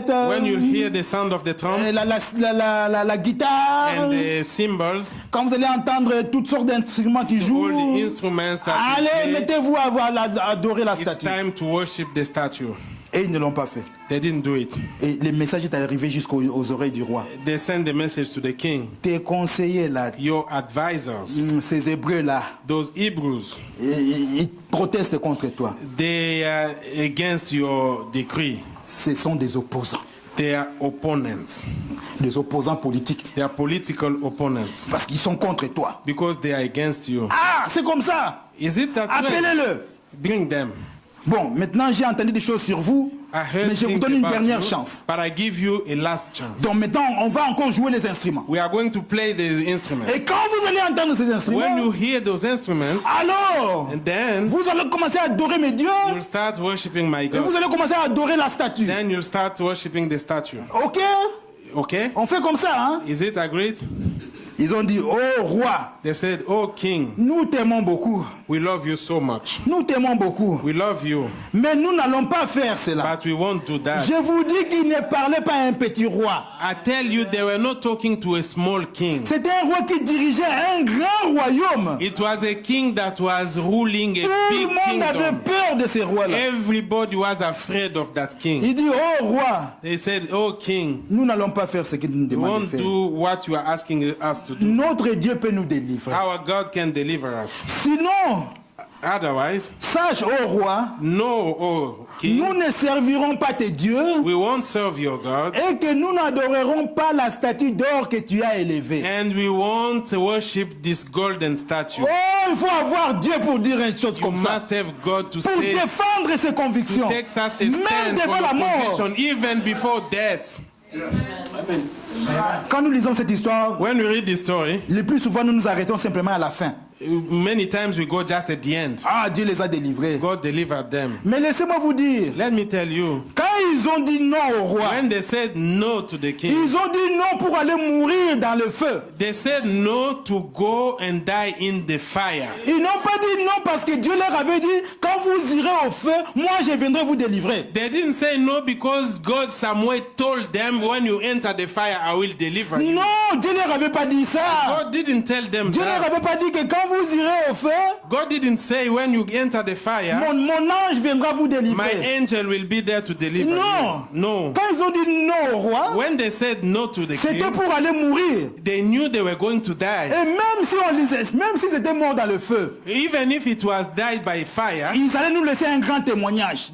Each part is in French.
trompette, when you hear the sound of the trump la guitare, and the cymbals, quand vous allez entendre toutes sortes d'instruments qui all jouent, the instruments that allez, you play, mettez-vous à adorer la it's statue. time to worship the statue. Et ils ne l'ont pas fait. They didn't do it. Et le message est arrivé jusqu'aux oreilles du roi. They sent the message to the king. Tes conseillers là, Your advisors, ces Hébreux là, those Hebrews, ils protestent contre toi. they are against your decree. Ce sont des opposants. They are opponents. Des opposants politiques. They are political opponents. Parce qu'ils sont contre toi. Because they are against you. Ah, c'est comme ça. Is it that way? Appelez-le. Bring them. Bon, maintenant j'ai entendu des choses sur vous, I heard mais je vous things donne une about dernière you, chance. but I give you a last chance. Donc maintenant, on va encore jouer les instruments. We are going to play these instruments. Et quand vous allez entendre ces instruments, When you hear those instruments, alors, and then vous allez commencer à adorer mes dieux, you'll start worshiping my et vous God. allez commencer à adorer la statue. Then you'll start worshiping the statue. Ok? Okay? On fait comme ça, hein? Is it agreed? Ils ont dit, oh roi, They said, "Oh King, nous t'aimons beaucoup. we love you so much. Nous t'aimons beaucoup. We love you, Mais nous n'allons pas faire cela. but we won't do that." Je vous dis qu'il ne parlait pas à un petit roi. I tell you, they were not talking to a small king. C'était un roi qui dirigeait un grand royaume. It was a king that was ruling a Tout le big monde avait kingdom. peur de ces rois-là. Everybody was afraid of that king. Il dit, oh roi, They said, "Oh King, nous n'allons pas faire ce qu'il nous we demande de won't faire. do what you are asking us to do. Notre Dieu peut nous délivrer. Our God can deliver us. Sinon, Otherwise, sache, oh roi, no, oh King, nous ne servirons pas tes dieux we won't serve your God, et que nous n'adorerons pas la statue d'or que tu as élevée. and we won't worship this golden statue." Oh, il faut avoir Dieu pour dire une chose You comme ça. must have God to Pour say, défendre ses convictions. take such a Même stand for devant la your mort. position, even before death. Quand nous lisons cette histoire, When we read this story, le plus souvent nous nous arrêtons simplement à la fin. many times we go just at the end. Ah, Dieu les a délivrés. God delivered them. Mais laissez-moi vous dire, Let me tell you, quand ils ont dit non au roi, when they said no to the king, ils ont dit non pour aller mourir dans le feu. they said no to go and die in the fire. Ils n'ont pas dit non parce que Dieu leur avait dit, quand vous irez au feu, moi je viendrai vous délivrer. They didn't say no because God somewhere told them, when you enter the fire, I will deliver you. Non, Dieu leur avait pas dit ça. God didn't tell them Dieu leur that. avait pas dit que quand vous irez au feu, God didn't say, when you enter the fire, mon ange viendra vous my délivrer. angel will be there to deliver Non. you. No. Quand ils ont dit non au roi, When they said no to the c'était king, pour aller mourir. they knew they were going to die. Et même si on lisait, même s'ils étaient morts dans le feu, Even if it was died by fire, ils allaient nous laisser un grand témoignage.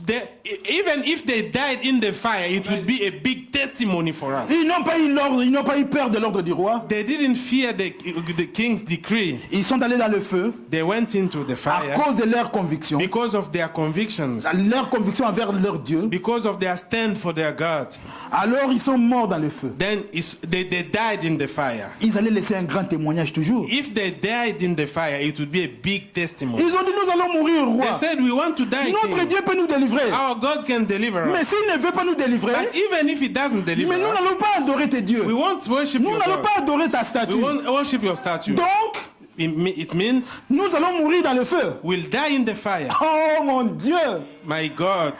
even if they died in the fire, it would be a big testimony for us. Ils n'ont pas eu l'ordre, ils n'ont pas eu peur de l'ordre du roi. They didn't fear the king's decree. Ils sont allés dans le feu They went into the à fire cause de leurs convictions, because of their convictions, leur conviction envers leur Dieu. because of their stand for their God. Alors ils sont morts dans le feu. Then they died in the fire. Ils allaient laisser un grand témoignage toujours. If they died in the fire, it would be a big testimony. Ils ont dit nous allons mourir, They roi. said, we want to die, Notre king. Dieu peut nous délivrer. Our God can deliver Mais us. s'il ne veut pas nous délivrer, But even if he doesn't deliver mais nous us, n'allons pas adorer tes dieux. we won't worship Nous your n'allons God. pas adorer ta We statue. won't worship your statue. Donc, It means nous allons mourir dans le feu. we'll die in the fire. Oh mon Dieu! My God.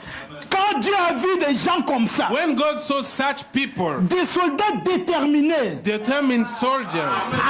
Quand Dieu a vu des gens comme ça, When God saw such people, des soldats déterminés determined soldiers,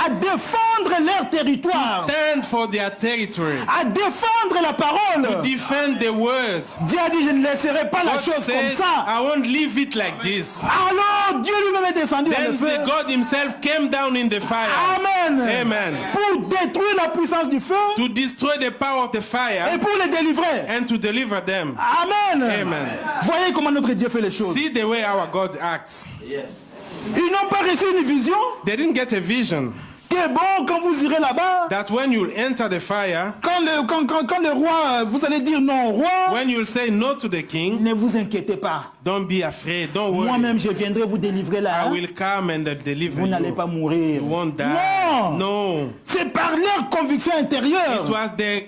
à défendre leur territoire, stand for their territory, à défendre la parole, defend the word. Dieu a dit je ne laisserai pas la God chose comme said, ça. I won't leave it like this. Alors Dieu lui-même est descendu dans le Then feu. God himself came down in the fire. Amen. Amen. Pour détruire la puissance du feu To destroy the power of the et fire pour les délivrer. and to deliver them. Amen. Amen. Voyez comment notre Dieu fait les choses. See the way our God acts. Ils n'ont pas reçu une vision They didn't get a vision que bon, quand vous irez là-bas, that when you enter the fire, quand le roi, vous allez dire non au roi, when you'll say no to the king, ne vous inquiétez pas. don't be afraid, don't worry. Moi-même, je viendrai vous délivrer là. I will come and deliver Vous n'allez you. pas mourir. You won't die. Non. No. C'est par leur conviction intérieure. It was the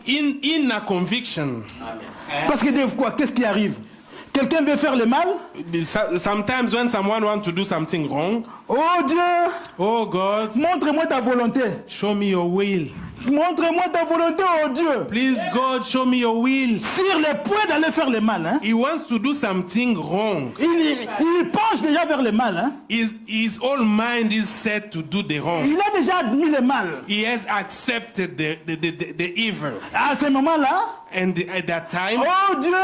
inner conviction. Parce que des fois, qu'est-ce qui arrive? quelqu'un veut faire le mal. Sometimes when someone wants to do something wrong, Oh Dieu, oh God, montre-moi ta volonté. show me your will. Montre-moi ta volonté, oh Dieu. Please, God, show me your will. Sur le point d'aller faire le mal, hein. He wants to do something wrong. Il penche déjà vers le mal, hein. His whole mind is set to do the wrong. Il a déjà admis le mal. He has accepted the evil. À ce moment-là, And at that time, oh Dieu,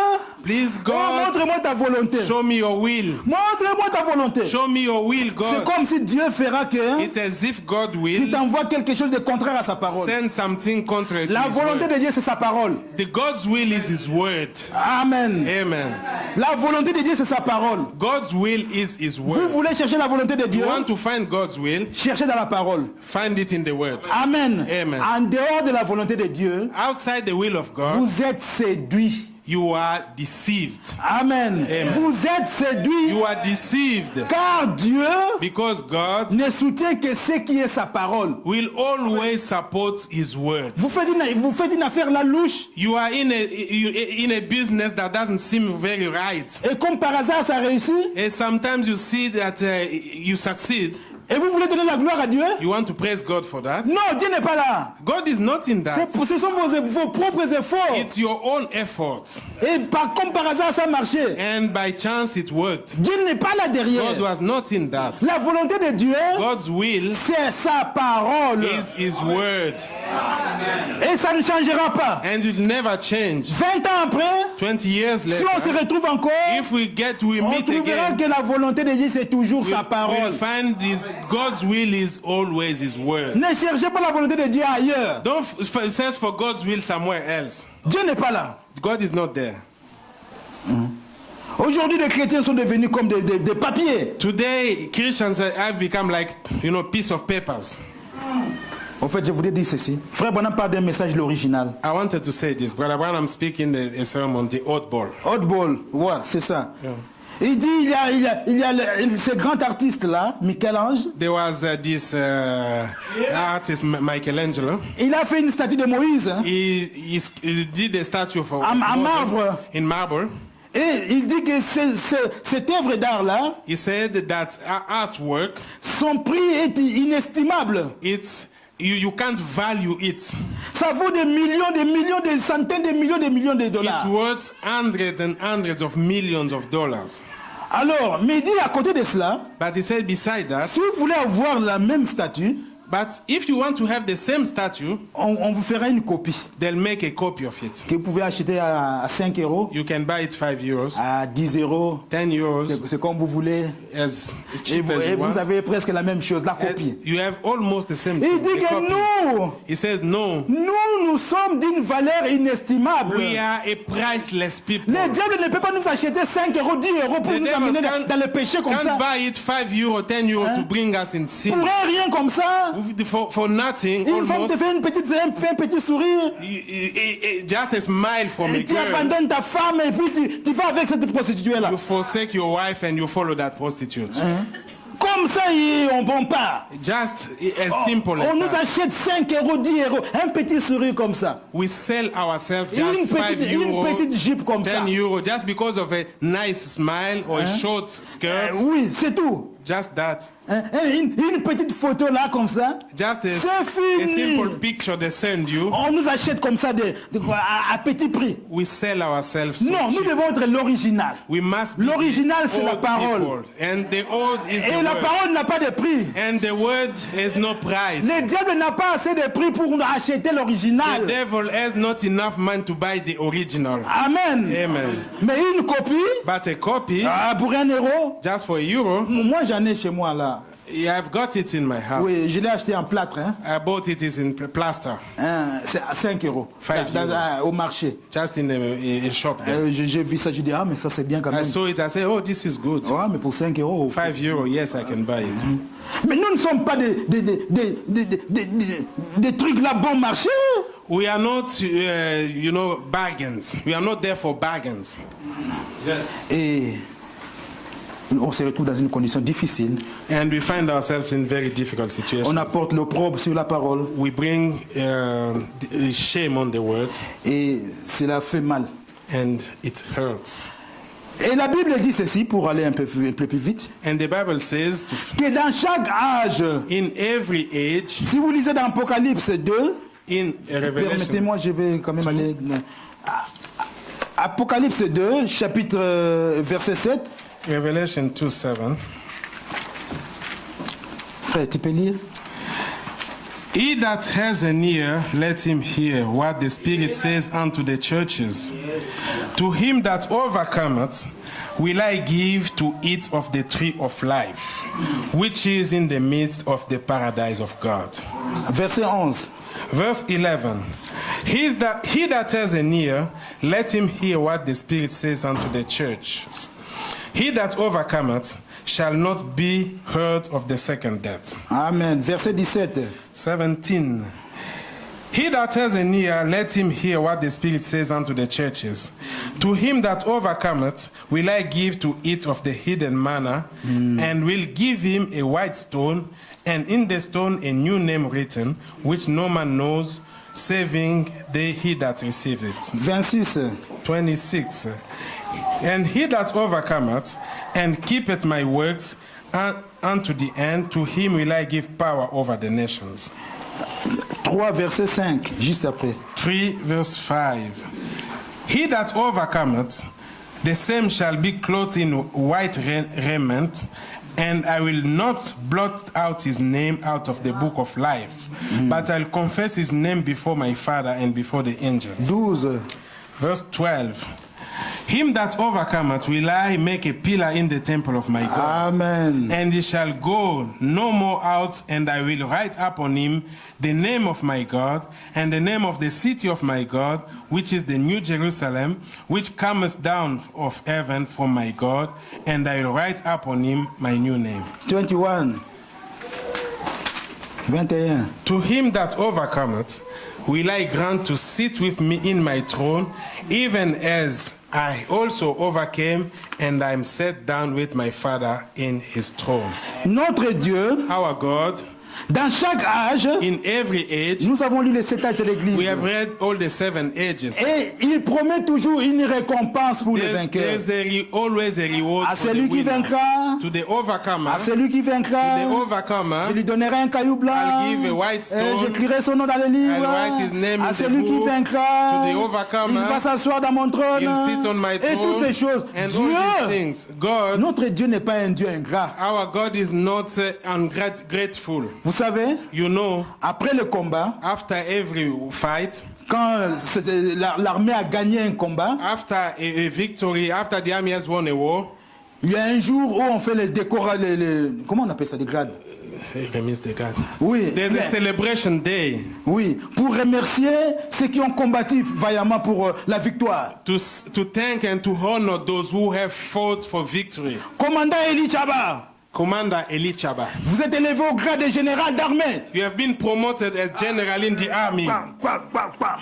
please, oh, God, montre-moi ta volonté. show me your will. Montre-moi ta volonté. Show me your will, C'est God. comme si Dieu fera que hein, It's as if God il will t'envoie quelque chose de contraire à sa parole. send something contrary to La his volonté word. de Dieu, c'est sa parole. The God's will is his word. Amen. Amen. La volonté de Dieu, c'est sa parole. God's will is his Vous word. voulez chercher la volonté de Dieu? You want to find God's will? Cherchez dans la parole. Find it in the word. Amen. Amen. En dehors de la volonté de Dieu, Outside the will of God, vous êtes séduits. you are deceived. Amen. Amen. Vous êtes séduits You are deceived car Dieu because God ne soutient que ce qui est sa parole. will always support his word. Vous faites une affaire la louche You are in a business that doesn't seem very right. et comme par hasard ça réussit And sometimes you see that you succeed. et vous voulez donner la gloire à Dieu? You want to praise God for that. Non, Dieu n'est pas là. God is not in that. Ce sont vos propres efforts. It's your own efforts. Et comme par hasard ça a marché. And by chance it worked. Dieu n'est pas là derrière. God was not in that. La volonté de Dieu, God's will c'est sa parole. is his word. Et ça ne changera pas. And it will never change. 20 ans après, 20 years si on se later, retrouve encore, if we on meet trouvera again, que la volonté de Dieu, c'est toujours sa we'll parole. find God's will is always his word. Ne cherchez pas la volonté de Dieu ailleurs. Don't search for God's will somewhere else. Dieu n'est pas là. God is not there. Aujourd'hui, les chrétiens sont devenus comme des papiers. Today, Christians have become like, piece of papers. En fait, je voulais dire ceci. Frère Branham parle d'un message l'original. I wanted to say this. Brother Branham speaking a sermon, the oddball. Oddball, ouais, c'est ça. Yeah. Il dit, il y a ce grand artiste-là, Michel-Ange. There was this artist, Michelangelo. Il a fait une statue de Moïse. Hein, He did a statue for à Moses marbre. in marble. Et il dit que cette œuvre d'art-là, He said that artwork, son prix est inestimable. you can't value it. Ça vaut des millions, des centaines de millions de It's dollars. worth hundreds and hundreds of millions of dollars. Alors, mais il dit à côté de cela, But he said beside that, si vous voulez avoir la même statue, but if you want to have the same statue, on vous fera une copie they'll make a copy of it. que vous pouvez acheter à 5 euros, You can buy it 5 euros, à 10 euros. 10 euros, C'est comme vous voulez. as Et cheap vous, as you want. avez presque la même chose, la copie. You have almost the same Il thing. dit a que copy. He says, no, nous sommes d'une valeur inestimable. we are a priceless people. Le diable ne peut pas nous acheter 5 euros, 10 euros pour The nous devil amener dans le péché comme ça. can't buy it 5 euros, 10 euros to bring us in sin. Pour un rien comme ça, For nothing, une femme te almost. fait un petit sourire. Just a smile from a Et tu girl. abandonnes ta femme et puis tu vas avec cette prostituée-là. You forsake your wife and you follow that prostitute. Comme ça, on part. Just as simple On as nous that. achète 5 euros, 10 euros, un petit sourire comme ça. We sell ourselves Une just 5 euros, petite jupe comme ça. 10 euros, just because of a nice smile or a short skirt. Oui, c'est tout. Just that. Une petite photo là comme ça. Just C'est a fini. simple picture they send you. On nous achète comme ça à petit prix. We sell ourselves so Non, nous cheap. devons être l'original. We must be L'original, c'est la old parole. people. And the old is Et the la word. parole n'a pas de prix. And the word has no price. Le diable n'a pas assez de prix pour nous acheter The l'original. devil has not enough money to buy the original. Amen. Amen. Mais une copie, But a copy, pour 1 euro, just for €1, moi j'en ai chez moi là. I've got it in my house. Oui, je l'ai acheté en plâtre. Hein. I bought it is in plaster, C'est à 5 euros. 5 euros. Au marché. just in a shop there. J'ai vu ça, j'ai dit, ah, mais ça c'est bien quand I même. saw it, I said, oh, this is good. Ouais, mais pour 5 euros. 5 euros, yes, I can buy it. Mais nous ne sommes pas des trucs là bon marché. We are not, bargains. We are not there for bargains. Et on se retrouve dans une condition difficile. And we find ourselves in very difficult situations. On apporte l'opprobre sur la parole. We bring shame on the word, Et cela fait mal. and it hurts. Et la Bible dit ceci, pour aller un peu plus vite, And the Bible says, que dans chaque âge, in every age, si vous lisez dans Apocalypse 2, in Revelation, permettez-moi, je vais quand même aller... Apocalypse 2, chapitre verset 7. Revelation 2:7. Frère, tu peux lire? He that has an ear, let him hear what the Spirit says unto the churches. To him that overcometh, will I give to eat of the tree of life, which is in the midst of the paradise of God. Verset 11. Verse 11. He that has an ear, let him hear what the Spirit says unto the churches. He that overcometh shall not be heard of the second death. Amen. Verset 17. 17. He that has an ear, let him hear what the Spirit says unto the churches. To him that overcometh will I give to eat of the hidden manna, and will give him a white stone, and in the stone a new name written, which no man knows, saving he that received it. 26. 26. And he that overcometh and keepeth my works unto the end, to him will I give power over the nations. 3, verset 5, juste après. 3 verse 5. He that overcometh, the same shall be clothed in white raiment, and I will not blot out his name out of the book of life, but I'll confess his name before my Father and before the angels. 12. Verse 12. Him that overcometh will I make a pillar in the temple of my God. Amen. And he shall go no more out, and I will write upon him the name of my God, and the name of the city of my God, which is the New Jerusalem, which cometh down of heaven from my God, and I will write upon him my new name. 21. 21. To him that overcometh will I grant to sit with me in my throne, even as I also overcame, and I am set down with my Father in his throne. Notre Dieu, Our God, dans chaque âge, in every age, nous avons lu les 7 âges de we l'Église. have read all the 7 ages. Et il promet toujours une récompense pour les vainqueurs. There's always a reward À for the celui qui winner. vaincra, To the overcomer, à celui qui the vaincra, overcomer, je lui donnerai un caillou blanc. I'll give a white Et stone. j'écrirai son nom dans le livre. I'll write his name À in the celui qui book. vaincra, To the il overcomer, va s'asseoir dans mon trône. he'll sit on my Et toutes ces throne, choses. and all these Dieu, things. God, notre Dieu n'est pas un Dieu ingrat. our God is not ungrateful. Vous savez, You know, après le combat, after every fight, quand l'armée a gagné un combat, after a victory, after the army has won a war, il y a un jour où on fait les décors, comment on appelle ça, des grades? remise de God. Oui, There's a celebration day oui, pour remercier ceux qui ont combattu vaillamment pour la victoire. to thank and to honor those who have fought for victory. Commandant Eli Chaba, Commander Elichaba, vous êtes élevé au grade de général d'armée. you have been promoted as general in the army.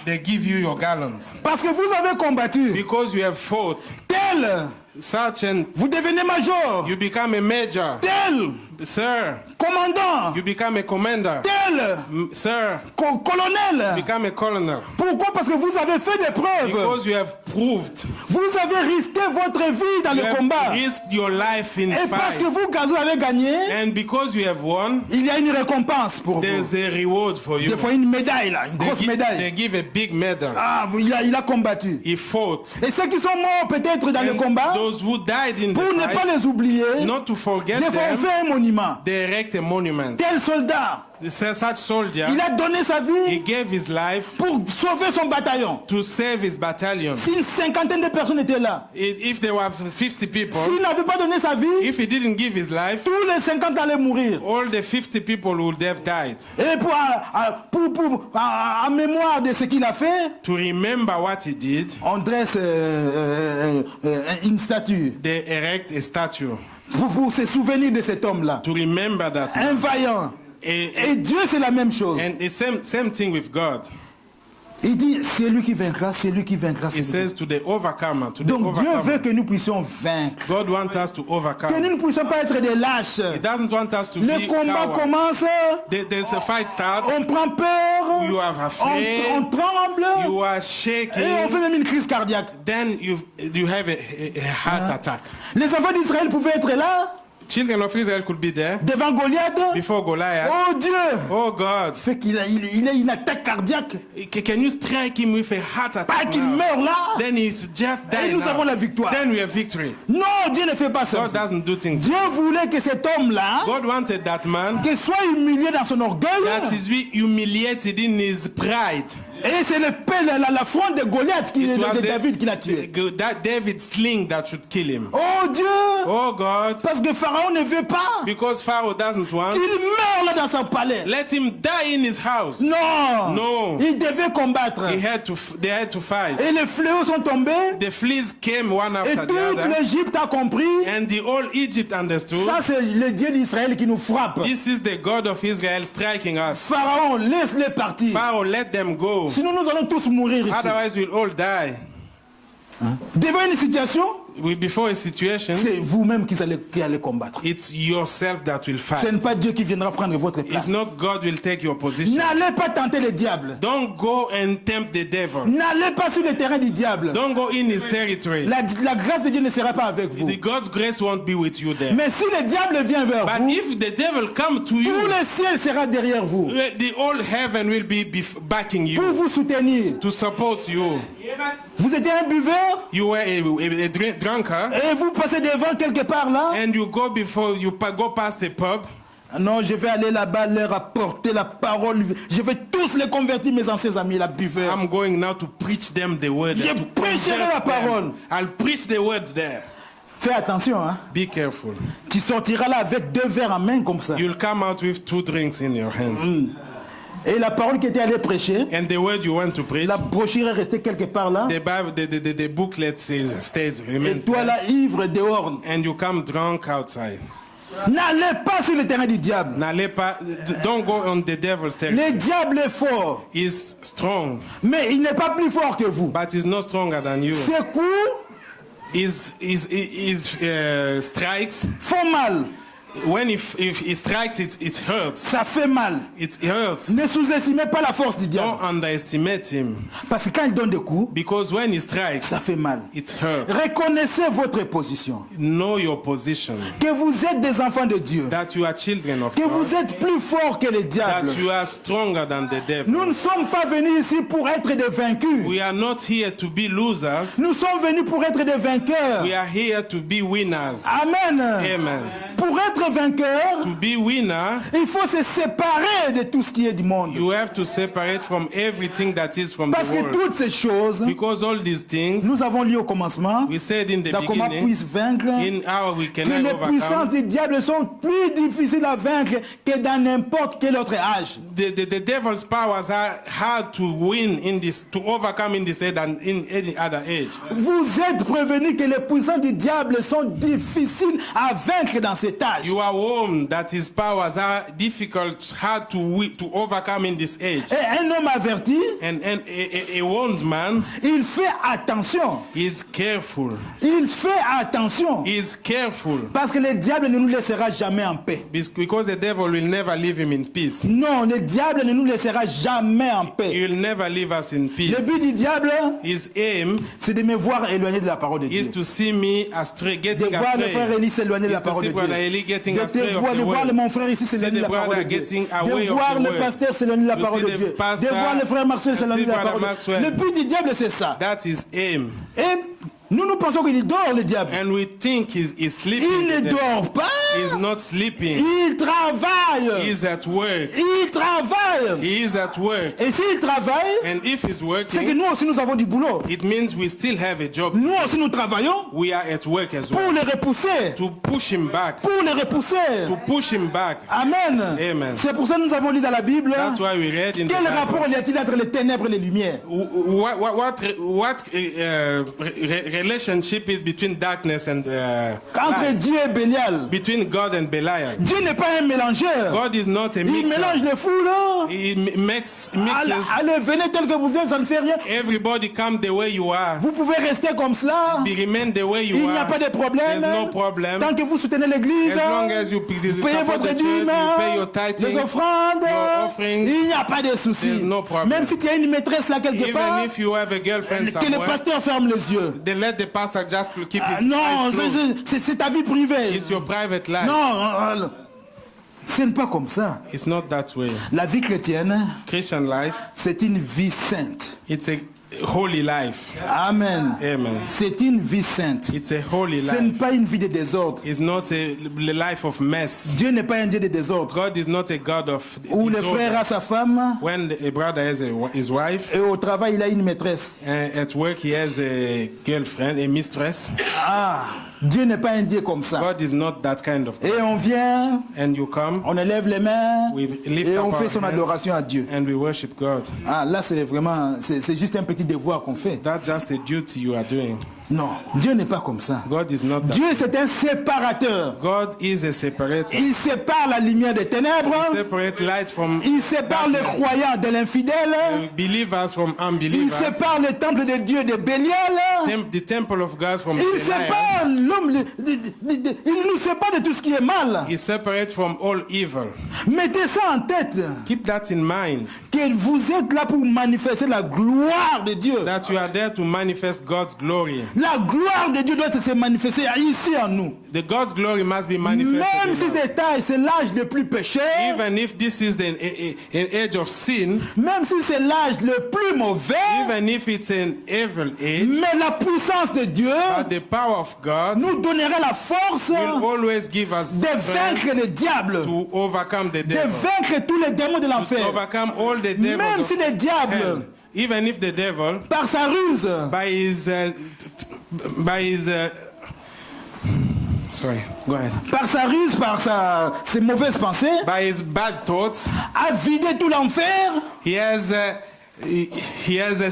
They give you your gallons Parce que vous avez combattu. because you have fought. Tel, Sergeant, vous devenez major. you become a major. Tel, Sir, commandant. you become a commander. Tel, Sir, colonel. become a colonel. Pourquoi? Parce que vous avez fait des preuves. Because you have proved. Vous avez risqué votre vie dans You le have combat. risked your life in Et parce que fight. vous avez gagné, And because you have won, il y a une récompense pour vous. there's a reward for you. Des fois une médaille là, une They grosse they médaille. give a big medal. Ah, il a combattu. He fought. Et ceux qui sont morts peut-être dans le And combat, those who died in pour the ne pas fight, les oublier, not to forget des fois on them, fait un monument. they erect a monument. Tel soldat, Such soldier, il a donné sa he vie gave his life pour sauver son bataillon. to save his battalion. Si une cinquantaine de personnes étaient là, If there were 50 people, s'il n'avait pas donné sa vie, if he didn't give his life, tous les 50 allaient mourir. all the 50 people would have died. Et en mémoire de ce qu'il a fait, To remember what he did, on dresse une statue they erect a statue pour se souvenir de cet homme-là. to remember that. Un vaillant. Et Dieu, c'est la même chose. And the same thing with God. Il dit, c'est lui qui vaincra, c'est lui qui vaincra. He says to the overcomer, to the Donc Dieu veut overcomer. que nous puissions vaincre. God wants us to Que nous overcome. ne puissions pas être des lâches. He doesn't want us to Le be combat cowards. commence, There's a fight starts. on prend peur, You are afraid. on tremble, You are et on shaking. fait même une crise cardiaque. Then you have a heart attack. Les enfants d'Israël pouvaient être là, Children of Israel could be there devant Goliath. before Goliath. Oh Dieu! Oh God, Fait qu'il a, il a une attaque cardiaque. can you strike him with a heart Pas attack qu'il now? meurt là. Then he's just Et dying nous avons la now. victoire. Then we have victory. Non, Dieu ne fait pas ça. God doesn't do things. Dieu voulait que cet homme-là, God wanted that man qu'il soit humilié dans son orgueil. that is humiliated in his pride. Et c'est la fronde de Goliath It was de David qui l'a tué. that David's sling that should kill him. Oh Dieu! Oh God, Parce que Pharaon ne veut pas because Pharaoh doesn't want, qu'il meure là dans son palais. let him die in his house. Non! No. Il devait combattre. They had to fight. Et les fléaux sont tombés. The fleas came one Et after the toute other. l'Égypte a compris. And the whole Egypt understood. Ça, c'est le Dieu d'Israël qui nous frappe. This is the God of Israel striking us. Pharaon, laisse-les partir. Pharaoh, let them go. Sinon, nous allons tous mourir ici. Otherwise, we'll all die. Devant une situation, Before a situation, c'est vous-même qui allez combattre. it's yourself that will Ce fight. n'est pas Dieu qui viendra prendre votre place. It's not God will take your position. N'allez pas tenter le diable. Don't go and tempt the devil. N'allez pas sur le terrain du diable. Don't go in his territory. La grâce de Dieu ne sera pas avec vous. The God's grace won't be with you there. Mais si le diable vient vers But vous, if the devil come to tout you, le ciel sera derrière vous the whole heaven will be backing pour you vous soutenir. to support you. Vous étiez un buveur You were a drunkard, et vous passez devant quelque part là. and you go before you go past the pub. Non, je vais aller là-bas leur apporter la parole. Je vais tous les convertir, mes anciens amis, la buveurs. I'm going now to preach them the word. Je to prêcherai convert la parole. them. I'll preach the word there. Fais attention, hein. Be careful. Tu sortiras là avec 2 verres en main comme ça. You'll come out with 2 drinks in your hands. Et la parole qui était allée prêcher, And the word you want to preach, la brochure est restée quelque part là. the Bible, the booklet says, stays, Et remains toi there. là, ivre dehors. And you come drunk outside. N'allez pas sur le terrain du diable. Don't go on the devil's territory. Le diable est fort, He's strong, mais il n'est pas plus fort que vous. but he's not stronger than you. Ses coups His strikes, font mal. when if he strikes, it hurts. Ça fait mal. It hurts. Ne sous-estimez pas la force du Don't diable. underestimate him, Parce que quand il donne des coups, because when he strikes, ça fait mal. it hurts. Reconnaissez votre position. Know your position. Que vous êtes des enfants de Dieu. That you are children of Que vous God. êtes plus forts que le diable. That you are stronger than the devil. Nous ne sommes pas venus ici pour être des vaincus. We are not here to be losers. Nous sommes venus pour être des vainqueurs. We are here to be winners. Amen. Amen. Pour être vainqueur, To be winner, il faut se séparer de tout ce qui est du monde. you have to separate from everything that is from the Parce que world. toutes ces choses, Because all these things, nous avons lu au commencement, we said in the dans comment beginning, puisse vaincre, in how we que cannot les puissances overcome. du diable sont plus difficiles à vaincre que dans n'importe quel autre âge. The devil's powers are hard to win in this, to overcome in this age than in any other age. Vous êtes prévenus que les puissances du diable sont difficiles à vaincre dans cet âge. You are warned that his powers are difficult, hard to overcome in this age. Et un homme averti, And a warned man il fait attention. is careful. Il fait attention. He is careful Parce que le diable ne nous laissera jamais en paix. because the devil will never leave him in peace. Non, le diable ne nous laissera jamais en He paix. will never leave us in Le peace. but du diable, His aim c'est de me voir éloigné de la parole de is Dieu. to see me astray, De getting voir le frère astray. Élie s'éloigner de la Is to parole see de Brother Dieu. Eli getting De astray of voir the le word. mon frère ici s'éloigner de la brother parole de Dieu. getting away De of voir the le word. pasteur s'éloigner de la To parole see de the Dieu. pastor, De voir le frère Maxwell to s'éloigner see de la Brother parole de Maxwell. Dieu. Le but du diable, c'est ça. That is aim. Et nous pensons qu'il dort, le diable. And we think he's sleeping. Il ne The devil. dort pas. He's not sleeping. Il travaille. He's at work. Il travaille. He is at work. Et s'il travaille, And if he's c'est que working, nous aussi nous avons du boulot. it means we still have a job. Nous aussi nous travaillons We are at work as pour well. les repousser. To push him back. Pour les repousser. To push him back. Amen. Amen. C'est pour ça que nous avons lu dans la Bible. That's why we read in the Quel Bible. rapport y a-t-il entre les ténèbres et les lumières? What relationship is between darkness and Entre light? Dieu et Bélial. Between God and Belial. Dieu n'est pas un mélangeur. God is not a Il mélange mixer. les foules. Hein. He mixes. Allez, venez tel que vous êtes, ça ne fait rien. Everybody come the way you are. Vous pouvez rester comme cela. Be remain the way you Il n'y a are. pas de problème. There's no problem. Tant que vous soutenez l'église, As long as you payez support votre the church, dîme, you pay your tithings, les offrandes, your offerings. il n'y a pas de souci. There's no problem. Même si tu as une maîtresse là quelque part, Even if you have a girlfriend que le somewhere, pasteur ferme les yeux. they let the pastor just to keep his Non, eyes closed. c'est ta vie privée. It's your private life. Non, ce n'est pas comme ça. It's not that way. La vie chrétienne, Christian life, c'est une vie sainte. it's a holy life. Amen. Amen. C'est une vie sainte. It's a holy Ce n'est life. pas une vie de désordre. It's not a life of mess. Dieu n'est pas un Dieu de désordre. God is not a God of Où le disorder. frère a sa femme When a brother has his wife, et au travail il a une maîtresse. and at work he has a girlfriend, a mistress, Ah, Dieu n'est pas un Dieu comme ça. God is not that kind of God. Et on vient, And you come, on élève les mains we lift et up on our fait son hands, adoration à Dieu. and we worship God. Ah, là c'est vraiment, c'est juste un petit devoir qu'on fait. That's just a duty you are doing. Non, Dieu n'est pas comme ça. God is not that. Dieu c'est un séparateur. God is a separator. Il sépare la lumière des ténèbres. He separate light from Il sépare les croyants de l'infidèle. believers from Il unbelievers. sépare le temple de Dieu de Bélial. The temple of God from Il Belial. sépare l'homme, il nous sépare de tout ce qui est mal. He separate from all evil. Mettez ça en tête, Keep that in mind, que vous êtes là pour manifester la gloire de Dieu. that you are there to manifest God's glory. La gloire de Dieu doit se manifester ici en nous. The God's glory must be manifested Même si in us. c'est l'âge le plus péché, Even if this is an age of sin, même si c'est l'âge le plus mauvais, even if it's an evil age, mais la puissance de Dieu but the power of God nous donnera la force will always give us de strength vaincre le diable, to overcome the de devil, vaincre tous les démons de to l'enfer. overcome all the Même devils si of le hell. diable, Even if the devil, par sa ruse, sorry, go ahead. par ses mauvaises pensées, By his bad thoughts, a vidé tout l'enfer, he has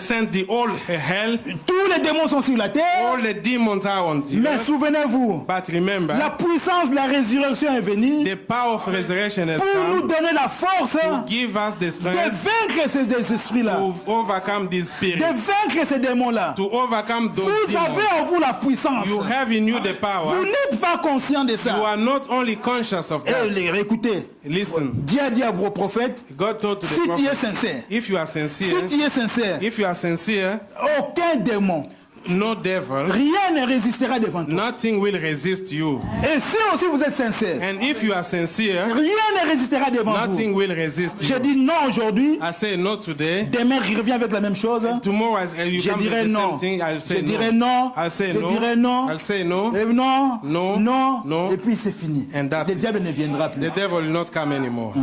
sent the all hell. tous les démons sont sur la terre. All the demons are on the Mais earth. souvenez-vous, But remember, la puissance de la résurrection est venue the power of resurrection has pour nous come donner la force to give us the de strength vaincre ces esprits-là, to overcome these de spirits, vaincre ces démons-là. to overcome those Vous demons. avez en vous la puissance. You have in you the Vous power. n'êtes pas conscient de You ça. are not only conscious of Et that. écoutez, Listen, Dieu a dit à vos prophètes, God told to the si tu es prophet, sincère, if you are si sincere, tu es sincère, if you are sincere, aucun démon, no devil, rien ne résistera devant toi. nothing will resist you. Et si aussi vous êtes sincère, And if you are sincere, rien ne résistera devant nothing vous. will resist Je you. dis non aujourd'hui, I say no today. demain je reviens avec la même chose. Tomorrow you Je come with dirai the non. same thing. I'll Je say dirai no. non. I'll say Je no. dirai non. I'll say no. Et non. No. Non. No. Et puis c'est fini. And that's Le it. diable ne viendra plus. The devil will not come anymore.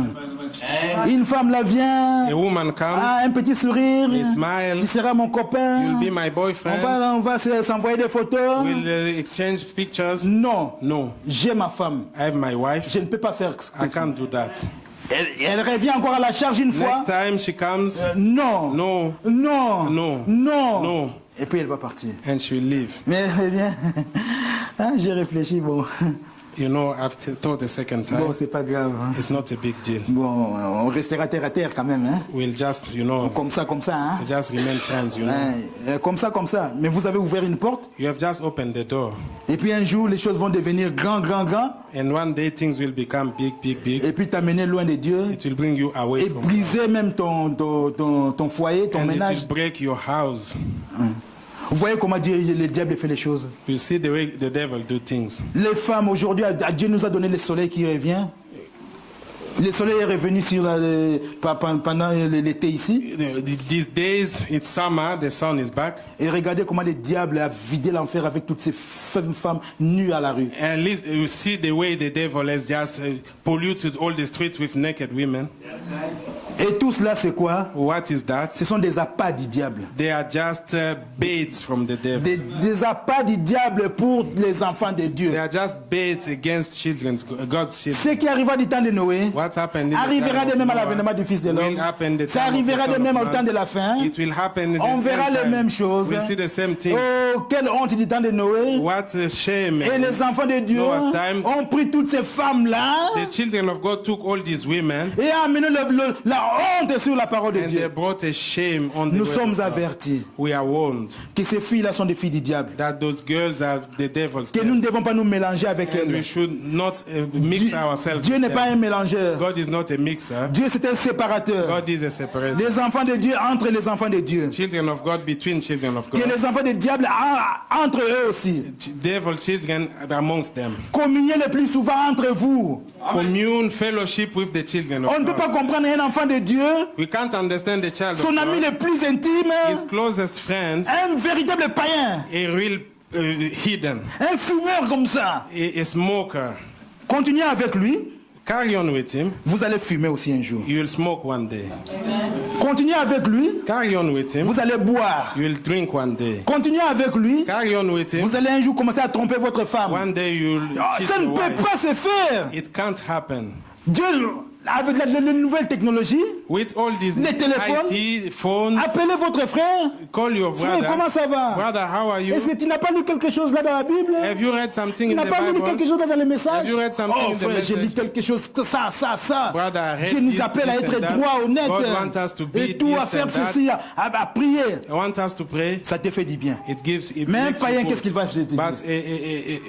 Une femme là vient. A woman comes, Ah, un petit sourire. a smile. Tu seras mon copain. You'll be my On boyfriend. va s'envoyer des photos. We'll exchange pictures. Non. No, J'ai ma femme. I have my wife. Je ne peux pas faire I can't do that. Elle revient encore à la charge une fois. Next time she comes, Non. no, Non. No. Non. No. Et puis elle va partir. and she will leave. Mais eh bien, hein, j'ai réfléchi. Bon, You know, I've thought a second bon, time. c'est pas grave. Hein. It's not a big deal. Bon, on restera terre à terre quand même. Hein. We'll just, you know, Comme ça. Hein. just remain friends, you know. Comme ça. Mais vous avez ouvert une porte. You have just opened the door. Et puis un jour, les choses vont devenir grand. And one day things will become big. Et puis t'amener loin de Dieu. It will bring you away Et from God. briser même ton foyer, ton And it ménage. will break your house. Vous voyez comment le diable fait les choses. You see the way the devil do things. Les femmes, aujourd'hui, Dieu nous a donné le soleil qui revient. Le soleil est revenu pendant l'été ici. These days, it's summer, the sun is back. Et regardez comment le diable a vidé l'enfer avec toutes ces femmes nues à la rue. And you see the way the devil has just polluted all the streets with naked women. Et tout cela, c'est quoi? What is that? Ce sont des appâts du diable. They are just baits from the devil. Des appâts du diable pour les enfants de Dieu. They are just baits against God's children. Ce qui arrivera du temps de Noé What happened in the arrivera time de of même à Noah l'avènement du Fils de will l'homme. happen the Ça time of the arrivera Son de of même au Man. temps de la fin. It will happen in On the verra end les time. mêmes choses. We'll see the same things. Oh, quelle honte du temps de Noé. What a shame. Et les enfants de Dieu Noah's time. ont pris toutes ces femmes-là The children of God took all these women et ont amené la honte sur la parole de and they Dieu. brought a shame on the Nous word sommes of God. avertis We are warned que ces filles-là sont des filles du diable. that those girls are the devil's Que nous ne girls. devons pas nous mélanger avec And we elles. should not mix ourselves Dieu with n'est pas them. un mélangeur. God is not a mixer. Dieu, c'est un séparateur. God is a separator. Les enfants de Dieu entre les enfants de Dieu. Children of God between children of Que God. les enfants du diable entre eux aussi. Devil children amongst them. Communiez le plus souvent entre vous. Commune, fellowship with the children On of ne peut pas God. comprendre un enfant de Dieu, We can't understand the child of son ami God. le plus intime, His closest friend, un véritable païen, a real hidden, un fumeur comme ça. a smoker. Continuez avec lui, Carry on with him. vous allez fumer aussi un jour. You will smoke one day. Continuez avec lui, Carry on with him. vous allez boire. You will drink one day. Continuez avec lui, Carry on with him. vous allez un jour commencer à tromper votre femme. One day you will Ah, cheat ça ne your peut wife. pas se faire. It can't happen. Dieu, avec les nouvelles technologies, With all these Les téléphones. IT phones, appelez votre frère. call your Frère, brother. comment ça va? Brother, how are you? Est-ce que tu n'as pas lu quelque chose là dans la Bible? Have you read something Tu in n'as the pas lu Bible? quelque chose là dans les messages? Have you read something Oh in the frère, j'ai lu message? quelque chose, ça. Brother, I read Dieu nous this, appelle à this être and that. droit, honnête. God wants us to be Et tout, à this faire and that. ceci, à prier. I want us to pray. Ça te fait du bien. It Mais un makes you païen, good. qu'est-ce qu'il va te dire? But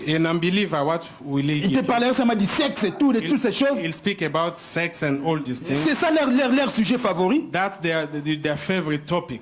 an unbeliever, what will he Il te give? parlait récemment du sexe et tout, de toutes ces choses. He'll speak about sex and all these things. C'est ça leur sujet favori. That's their favorite topic.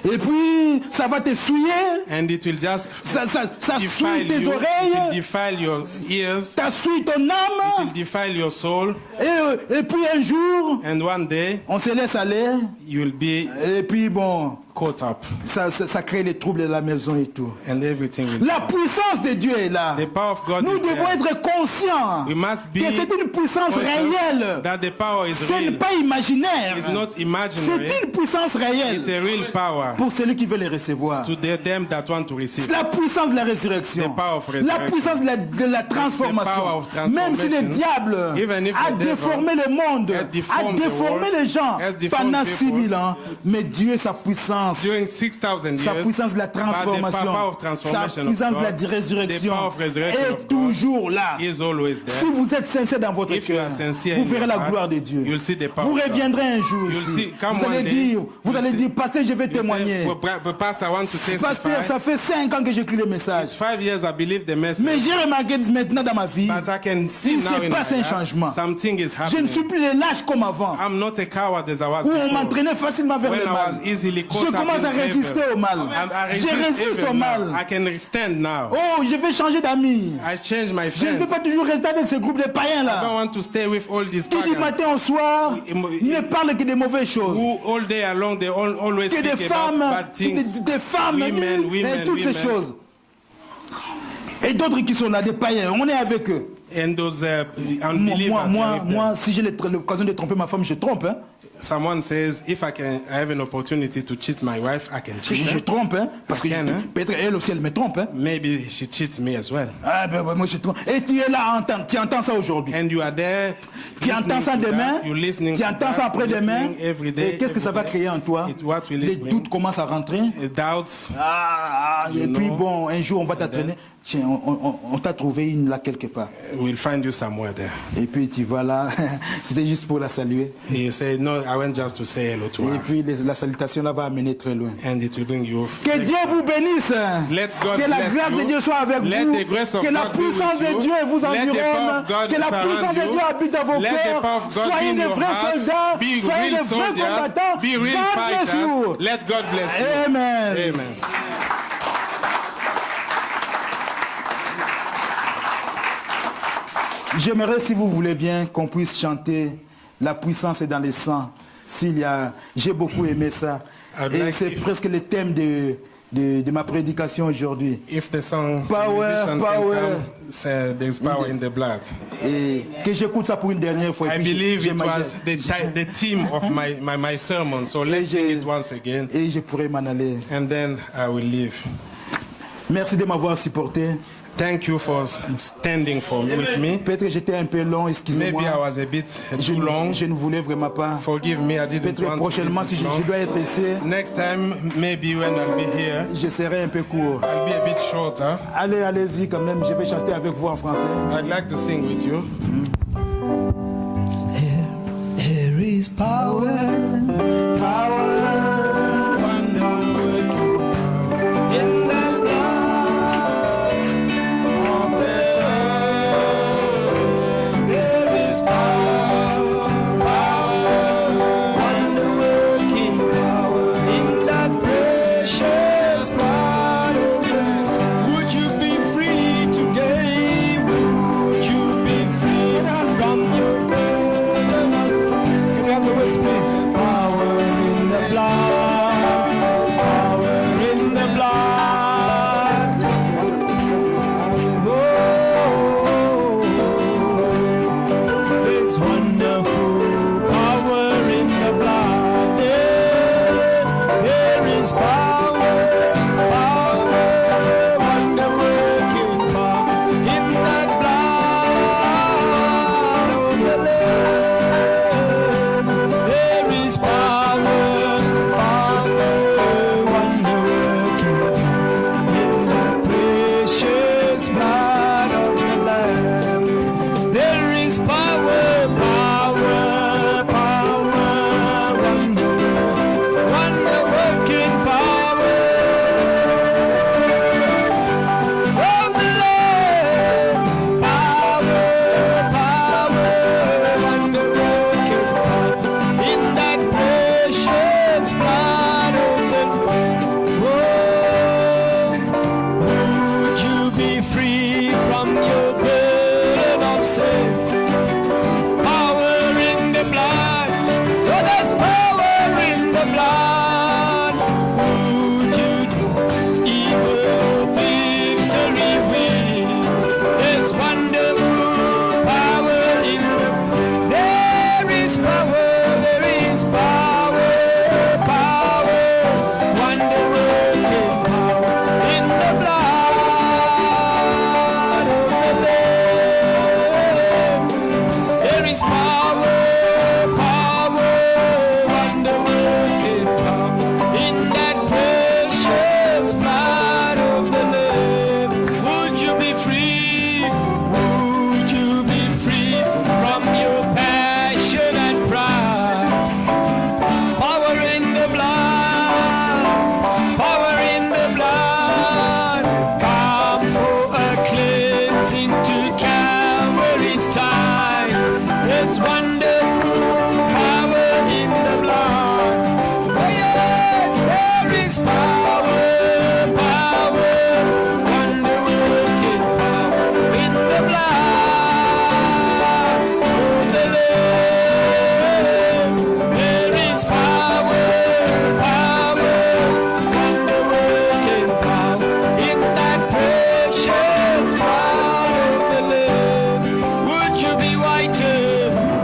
Et puis, ça va te souiller. And it will just Ça defile souille tes you. It will oreilles. defile your ears. Ça souille ton It âme. will defile your soul. Et puis un jour, And one day, on se laisse aller. you will be Et puis bon, caught up. ça crée les troubles de la maison et tout. And everything will La puissance de Dieu est là. The power of God Nous is devons there. être conscients We must be que c'est une puissance conscious réelle. that the power is Ce n'est real. pas imaginaire. It's not imaginary. C'est une puissance réelle It's a real power pour celui qui veut les recevoir. to them that want to receive. C'est la puissance de la résurrection. The power of La resurrection. puissance de la The transformation. power of Même si le transformation. diable Even if a the devil déformé le monde, has a deformed the déformé world, les gens has deformed pendant people, 6000 ans, mais Dieu, sa puissance, During 6,000 sa years, puissance de la by the power transformation, of sa transformation of puissance de la God, résurrection the power of resurrection est of God toujours là. is always there. Si vous êtes sincère dans votre If you cœur, are sincere vous in verrez your la heart, gloire de Dieu. you'll see the power Vous of God. reviendrez un jour You'll ici. see- come Vous one allez day, dire, you'll see- pasteur, je vais You say, témoigner. "But Pastor, I want to Pasteur, testify. ça fait 5 ans que j'écris le message. It's 5 years I believe the message. Mais j'ai remarqué maintenant dans ma vie, But I can see il now se in passe my un life, changement. something is Je ne happening. suis plus le lâche comme avant, I'm not a coward as I was où on before. m'entraînait facilement vers When le I mal. was easily caught Je up commence à in résister evil. au mal. I Je résiste evil au now. mal. I can stand now. Oh, je vais changer d'amis. I change my Je ne veux friends. pas toujours rester avec ce groupe de païens I don't là. want to stay with all these Qui du pagans matin au soir ne parlent que des mauvaises choses. who all day long they always Que des speak about femmes, bad things. des femmes, Women, et toutes ces choses. Et d'autres qui sont là, des païens, on est avec eux. And those unbelievers. they are with them. Moi, si j'ai l'occasion de tromper ma femme, je trompe. Hein. Someone says, if I have an opportunity to cheat my wife, I can cheat Je her. trompe, hein, parce que Can, hein? peut-être elle aussi, elle me trompe. Hein. Maybe she cheats me as well. Ah, ben, moi, je trompe. Et tu es là, tu entends ça aujourd'hui. And you are there. Tu entends ça demain, You're listening tu to entends that, ça après-demain. listening every day, Et qu'est-ce que ça va créer en toi? What will Les it bring? doutes commencent à rentrer. Doubts. Et You puis know. bon, un jour on va t'entraîner. Tiens, on t'a trouvé une là quelque part. We'll find you somewhere there. Et puis tu vas là, c'était juste pour la saluer. And you say, no, I went just to say hello to Et her. puis la salutation là va amener très loin. And it will bring you. Que Dieu vous bénisse. Let God Que la bless grâce you. de Dieu soit avec Let vous. the grace of Que la God be puissance with de you. Dieu vous Let the power environne. of God Que la surround puissance de you. Dieu habite dans vos Let the cœurs. power of God be Soyez in des your vrais heart. soldats. Be Soyez real des vrais soldiers. combattants. Be real God bless you. fighters. Let God bless you. Amen. Amen. J'aimerais, si vous voulez bien, qu'on puisse chanter La puissance est dans le sang. J'ai beaucoup aimé ça. I'd Et like c'est if- presque le thème de ma prédication aujourd'hui. If the song Power, musicians power. can come, say there's power in the blood. Et que j'écoute ça pour une dernière fois. I Et puis believe it j'imagine- was the theme of my sermon. So let's sing it once again, Et je pourrais m'en aller. and then I will leave. Merci de m'avoir supporté. Thank you for standing with me. Peut-être que j'étais un peu long, Maybe excusez-moi. I was a bit Je, too long. je ne voulais vraiment pas. Forgive me, I didn't Peut-être want to prochainement, be si this je long. dois être ici, Next time, maybe when I'll be here, je serai un peu court. I'll be a bit shorter. Allez-y quand même, je vais chanter avec vous en français. I'd like to sing with you. There is power, power, wonder-working power in the blood of the Lamb. There is power, power, wonder-working power in that precious blood of the Lamb. Would you be free today? Would you be free from your burden? Can we have the words, please? Power in the blood. Power in the blood. Oh, there's wonderful power in the blood. There is power, power, wonder-working power in that blood of the Lamb. There is power, power, wonder-working power in that precious blood of the Lamb. There is power, power, power, wonder-working power of the Lamb. Power, power, wonder-working power in that precious blood of the Lamb. Would you be free from your burden of sin? Power in the blood. Oh, there's power in the blood. Would you evil victory win? There's wonderful power in the. There is power. There is power. Power. Wonder-working power in the blood of the Lamb. There is power, power, wonder-working power in that precious blood of the Lamb. Would you be free? Would you be free from your passion and pride? Power in the blood, power in the blood. Come for a cleansing to Calvary's tide. There's wonderful power in the blood. Oh yes, there is power, power, wonder-working power in the blood of the Lamb. There is power, power, wonder-working power in that precious blood of the Lamb. Would you be whiter?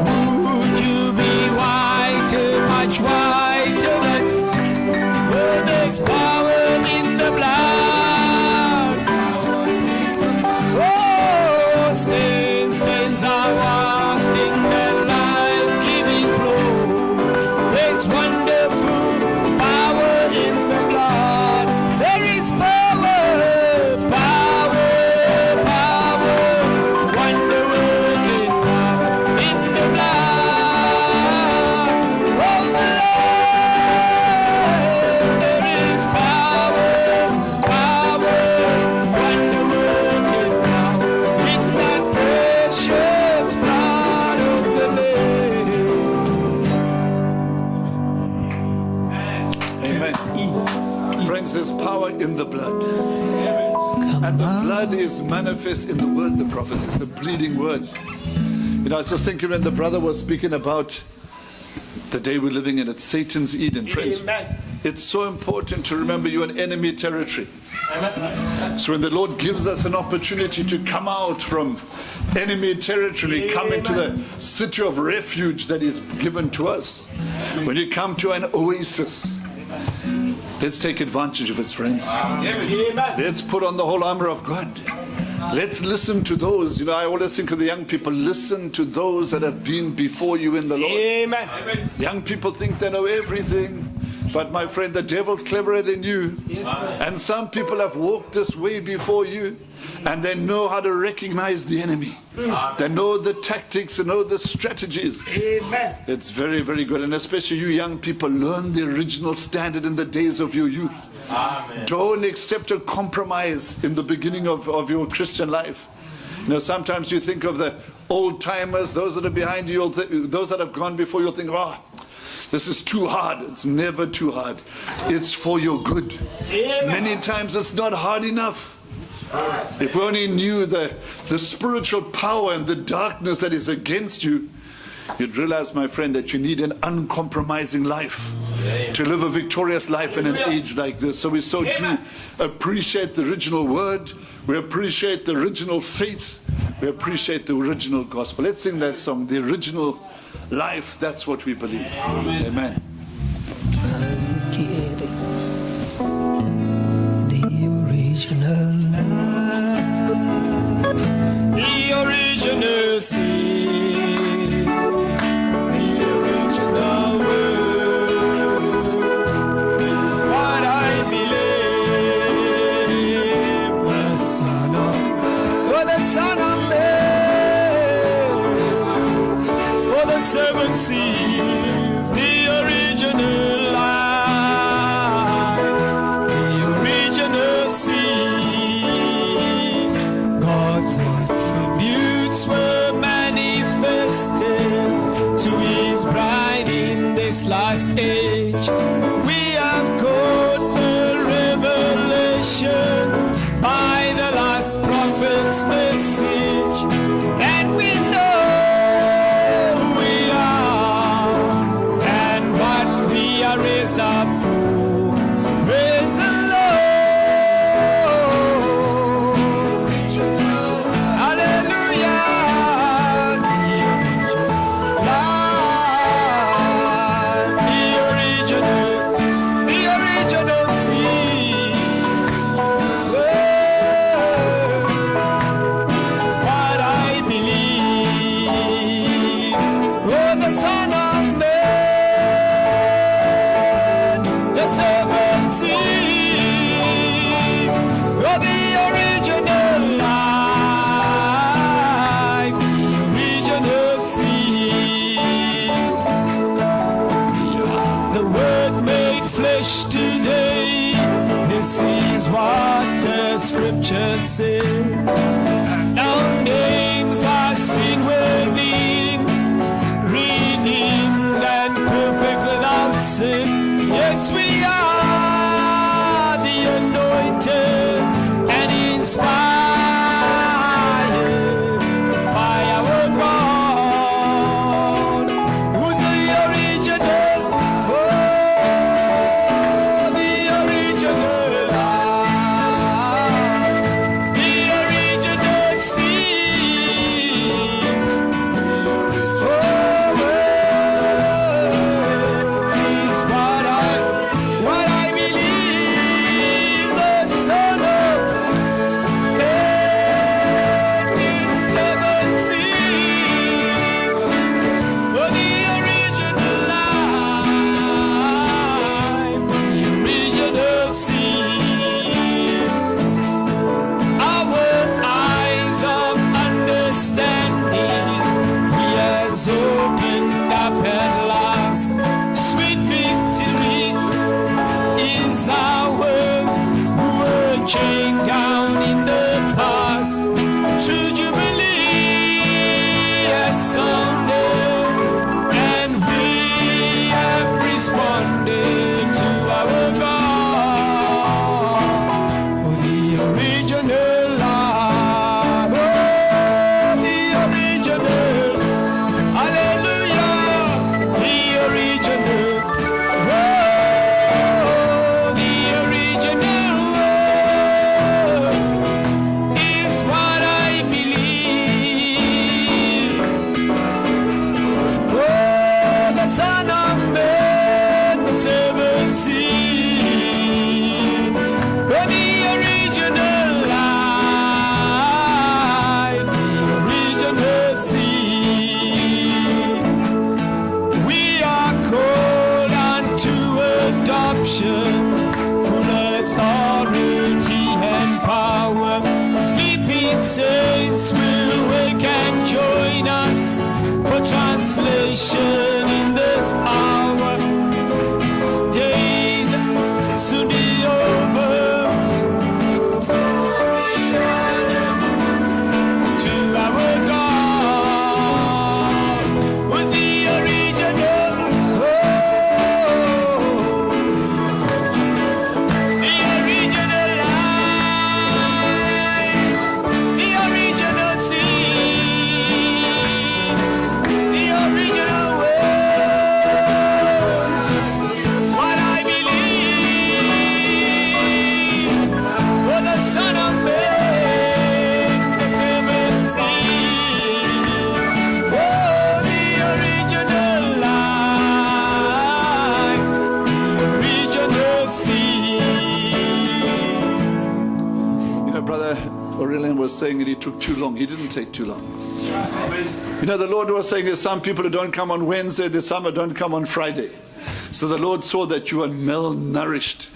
Would you be whiter, much whiter than? Oh, there's power in the blood. Oh, stains are washed in the life-giving flow. There's wonderful power in the blood. There is power, power, power, wonder-working power in the blood of the Lamb. There is power, power, wonder-working power in that precious blood of the Lamb. Amen. Friends, there's power in the blood. And the blood is manifest in the word, the prophecies, the bleeding word. You know, I was just thinking when the brother was speaking about the day we're living in, it's Satan's Eden, friends. Amen. It's so important to remember you're in enemy territory. So when the Lord gives us an opportunity to come out from enemy territory, come into the city of refuge that is given to us, when you come to an oasis, let's take advantage of it, friends. Let's put on the whole armor of God. Let's listen to those. You know, I always think of the young people. Listen to those that have been before you in the Lord. Amen. Young people think they know everything. But my friend, the devil's cleverer than you. And some people have walked this way before you, and they know how to recognize the enemy. They know the tactics, they know the strategies. Amen. It's very, very good. And especially you young people, learn the original standard in the days of your youth. Amen. Don't accept a compromise in the beginning of your Christian life. You know, sometimes you think of the old timers, those that are behind you, those that have gone before, you'll think, oh, this is too hard. It's never too hard. It's for your good. Amen. Many times it's not hard enough. If we only knew the spiritual power and the darkness that is against you, you'd realize, my friend, that you need an uncompromising life to live a victorious life in an age like this. So we so do appreciate the original word. We appreciate the original faith. We appreciate the original gospel. Let's sing that song, The Original Life. That's what we believe. Amen. The original life, the original seed, the original word is what I believe. The Son of Man, oh the seven seas, the original life, the original seed. God's attributes were manifested to his bride in this last age. We have got a revelation by the last prophet's message, and we know raised up for. Praise the Lord. Hallelujah. The original seed. Is what I believe. Oh, the Son of Man. You're the original life, the original seed. The word made flesh today. This is what the scriptures say. Our names are seen within, redeemed and perfect without sin. Yes, we are the anointed and inspired by our God, who's the original, oh, the original life, the original seed. salvation in this hour. Days soon be over. To our God with the original, the original life, the original seed, the original word. What I believe, for the Son of Man, the seventh seed. Oh, the original life, the original seed. You know, Brother Aurelian was saying that he took too long. He didn't take too long. You know, the Lord was saying there's some people who don't come on Wednesday, there's some who don't come on Friday. So the Lord saw that you are malnourished.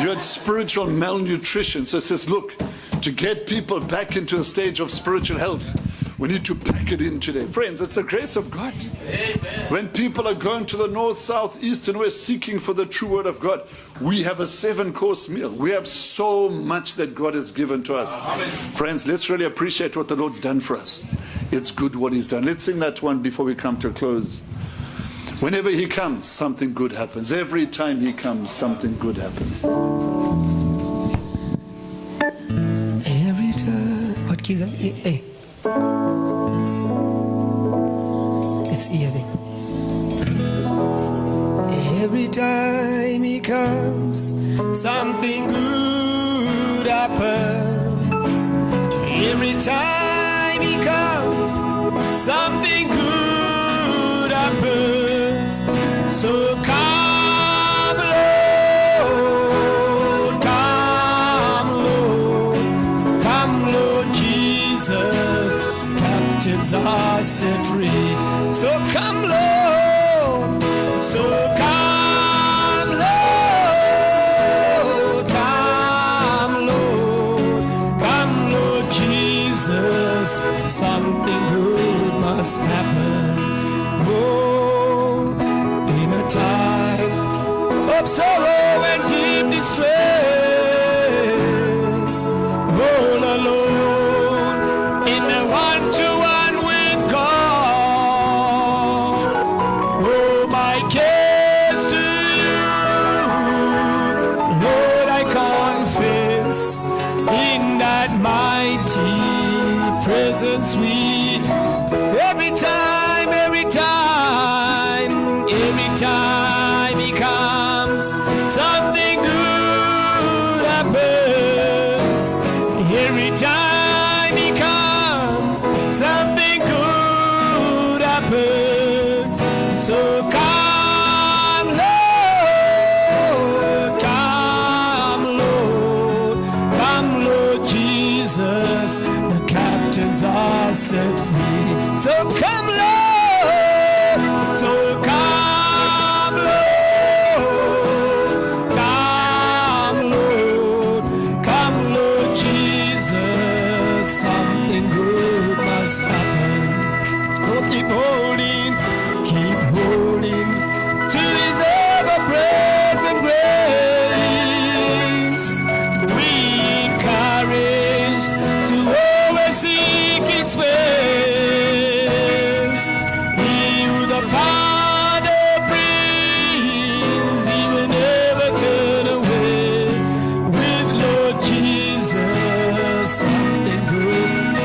You had spiritual malnutrition. So he says, look, to get people back into the stage of spiritual health, we need to pack it in today. Friends, it's the grace of God. Amen. When people are going to the north, south, east, and west seeking for the true word of God, we have a 7-course meal. We have so much that God has given to us. Amen. Friends, let's really appreciate what the Lord's done for us. It's good what He's done. Let's sing that one before we come to a close. Whenever He comes, something good happens. Every time He comes, something good happens. Every time. What keys are hey? It's here then. Every time He comes, something good happens. Every time He comes, something good happens. So come, Lord, come, Lord, come, Lord Jesus. Captives are set free. So come, Lord, so come, Lord, come, Lord, come, Lord Jesus. Something good must happen. Oh, in a time of sorrow and deep distress, all alone in the one-to-one with God. Oh, my cares to you, Lord, I confess, in that mighty presence sweet. Every time, every time, every time He comes, something good happens. Every time He comes, something good happens. So come, Lord, come, Lord, come, Lord Jesus. The captives are set free. So come, Lord, so come, Lord, come, Lord, come, Lord Jesus. Something good must happen. Oh, keep holding to His ever-present grace. We encouraged to always seek His face. He who the Father brings, He will never turn away. With Lord Jesus, something good.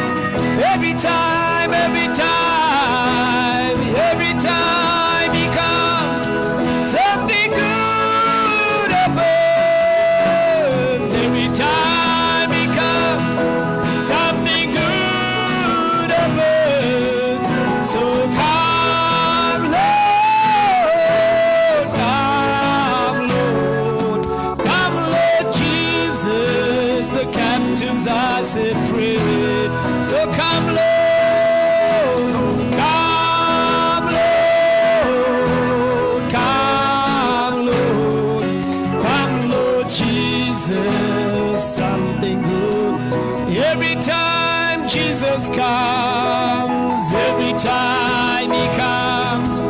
Every time, every time, every time He comes, something good happens. Every time He comes, something good happens. So come, Lord, come, Lord, come, Lord Jesus. The captives are set free. So come, Lord, come, Lord, come, Lord, come, Lord Jesus. Something good. Every time Jesus comes, every time He comes,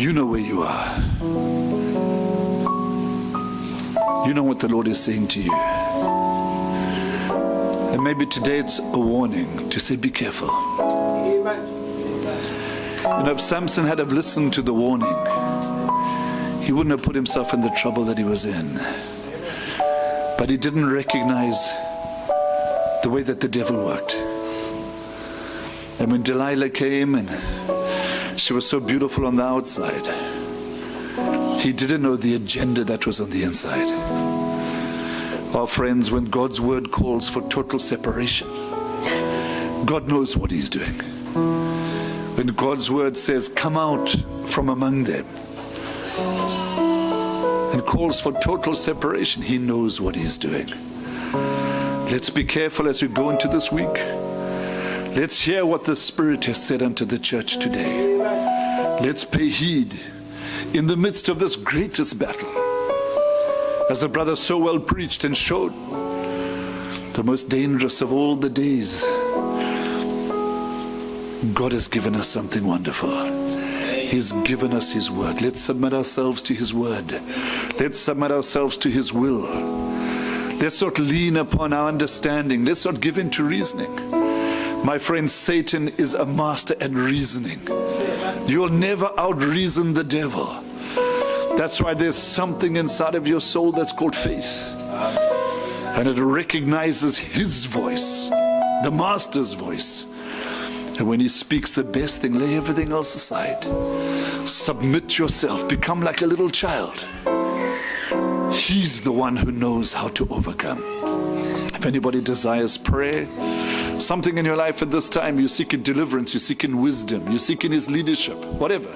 You know where you are. You know what the Lord is saying to you. And maybe today it's a warning to say, be careful. You know, if Samson had have listened to the warning, he wouldn't have put himself in the trouble that he was in. But he didn't recognize the way that the devil worked. And when Delilah came and she was so beautiful on the outside, he didn't know the agenda that was on the inside. Our friends, when God's word calls for total separation, God knows what he's doing. When God's word says, come out from among them, and calls for total separation, he knows what he's doing. Let's be careful as we go into this week. Let's hear what the Spirit has said unto the church today. Let's pay heed in the midst of this greatest battle. As the brother so well preached and showed, the most dangerous of all the days, God has given us something wonderful. He's given us his word. Let's submit ourselves to his word. Let's submit ourselves to his will. Let's not lean upon our understanding. Let's not give in to reasoning. My friend, Satan is a master at reasoning. You'll never out-reason the devil. That's why there's something inside of your soul that's called faith. And it recognizes his voice, the master's voice. And when he speaks the best thing, lay everything else aside. Submit yourself. Become like a little child. He's the one who knows how to overcome. If anybody desires prayer, something in your life at this time, you're seeking deliverance, you're seeking wisdom, you're seeking his leadership, whatever.